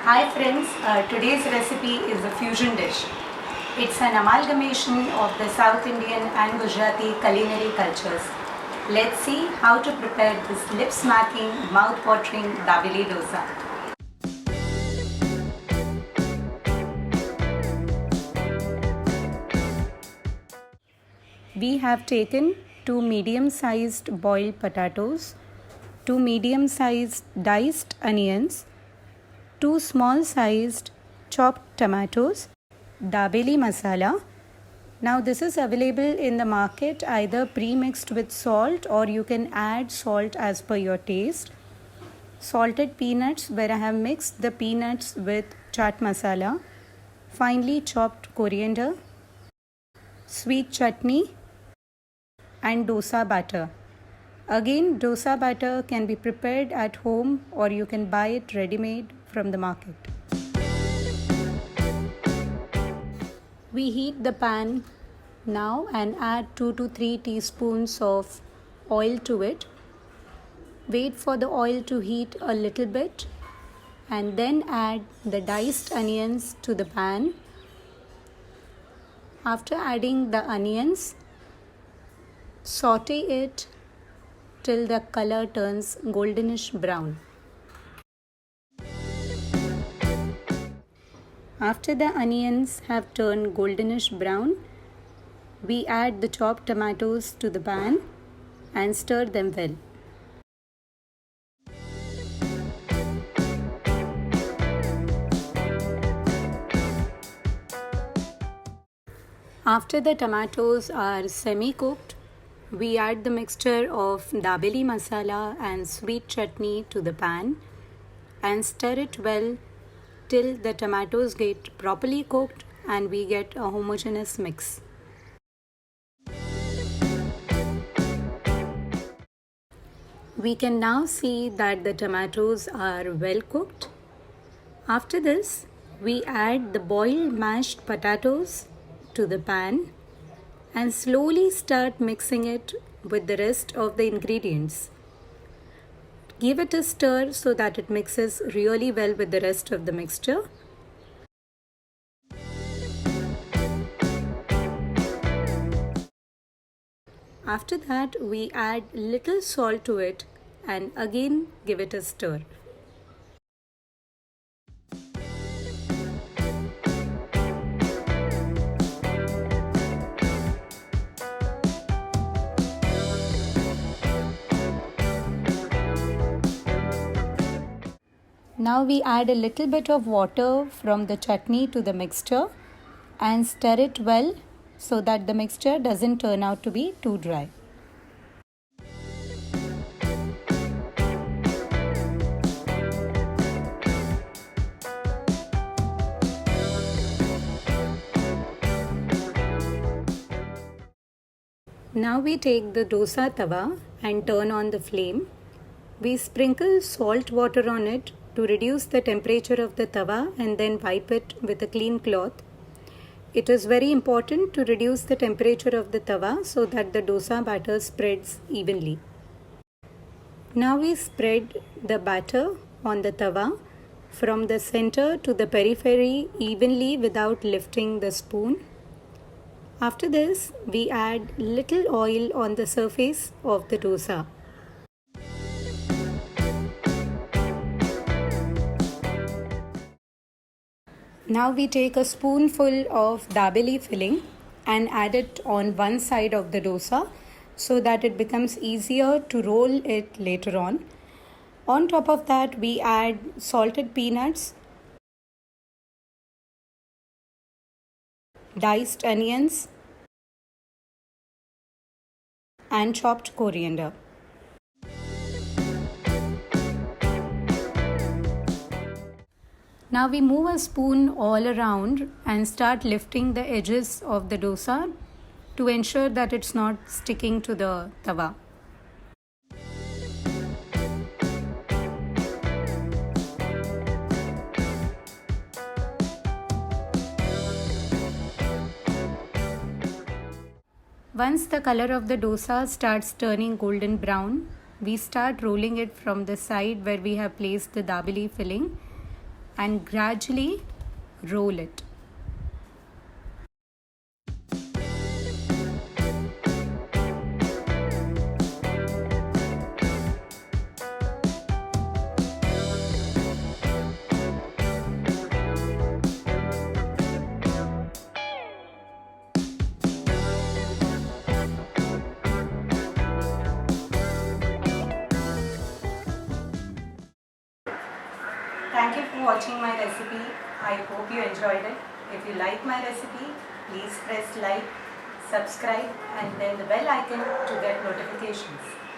Hi friends, today's recipe is a fusion dish. It's an amalgamation of the South Indian and Gujarati culinary cultures. Let's see how to prepare this lip-smacking, mouth-watering dabeli dosa. We have taken 2 medium-sized boiled potatoes, 2 medium-sized diced onions, 2 small-sized chopped tomatoes, dabeli masala. Now this is available in the market either pre-mixed with salt or you can add salt as per your taste. Salted peanuts, where I have mixed the peanuts with chaat masala, finely chopped coriander, sweet chutney and dosa batter. Again, dosa batter can be prepared at home or you can buy it ready-made from the market. We heat the pan now and add 2 to 3 teaspoons of oil to it. Wait for the oil to heat a little bit and then add the diced onions to the pan. After adding the onions, saute it till the color turns goldenish brown. After the onions have turned goldenish brown, we add the chopped tomatoes to the pan and stir them well. After the tomatoes are semi-cooked, we add the mixture of dabeli masala and sweet chutney to the pan and stir it well till the tomatoes get properly cooked and we get a homogeneous mix. We can now see that the tomatoes are well cooked. After this, we add the boiled mashed potatoes to the pan and slowly start mixing it with the rest of the ingredients. Give it a stir so that it mixes really well with the rest of the mixture. After that, we add little salt to it and again give it a stir. Now we add a little bit of water from the chutney to the mixture and stir it well so that the mixture doesn't turn out to be too dry. Now we take the dosa tawa and turn on the flame. We sprinkle salt water on it to reduce the temperature of the tawa and then wipe it with a clean cloth. It is very important to reduce the temperature of the tawa so that the dosa batter spreads evenly. Now we spread the batter on the tawa from the center to the periphery evenly without lifting the spoon. After this, we add little oil on the surface of the dosa. Now we take a spoonful of dabeli filling and add it on one side of the dosa so that it becomes easier to roll it later on. On top of that, we add salted peanuts, diced onions and chopped coriander. Now we move a spoon all around and start lifting the edges of the dosa to ensure that it's not sticking to the tawa. Once the color of the dosa starts turning golden brown, we start rolling it from the side where we have placed the dabeli filling and gradually roll it. Thank you for watching my recipe. I hope you enjoyed it. If you like my recipe, please press like, subscribe and then the bell icon to get notifications.